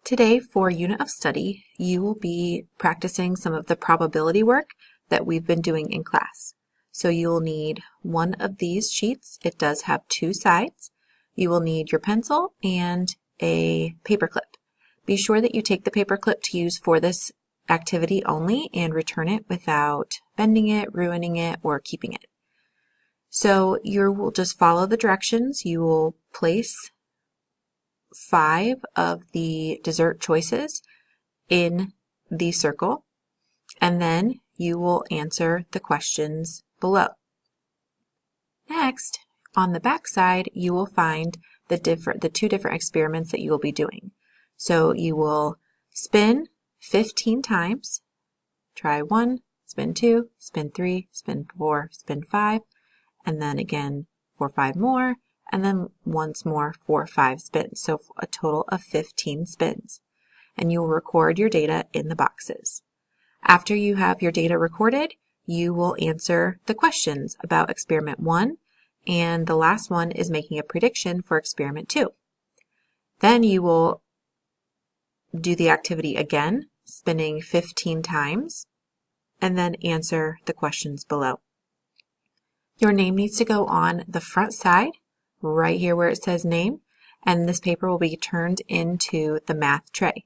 Today, for Unit of Study, you will be practicing some of the probability work that we've been doing in class. So you will need one of these sheets. It does have two sides. You will need your pencil and a paperclip. Be sure that you take the paperclip to use for this activity only and return it without bending it, ruining it, or keeping it. So you will just follow the directions. You will place 5 of the dessert choices in the circle, and then you will answer the questions below. Next, on the back side, you will find the two different experiments that you will be doing. So you will spin 15 times, try 1, spin 2, spin 3, spin 4, spin 5, and then again for 5 more, and then once more for 5 spins, so a total of 15 spins. And you will record your data in the boxes. After you have your data recorded, you will answer the questions about experiment 1, and the last one is making a prediction for experiment 2. Then you will do the activity again, spinning 15 times, and then answer the questions below. Your name needs to go on the front side, right here where it says name, and this paper will be turned into the math tray.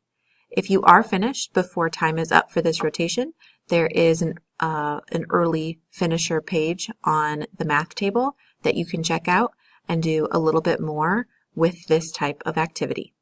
If you are finished before time is up for this rotation, there is an early finisher page on the math table that you can check out and do a little bit more with this type of activity.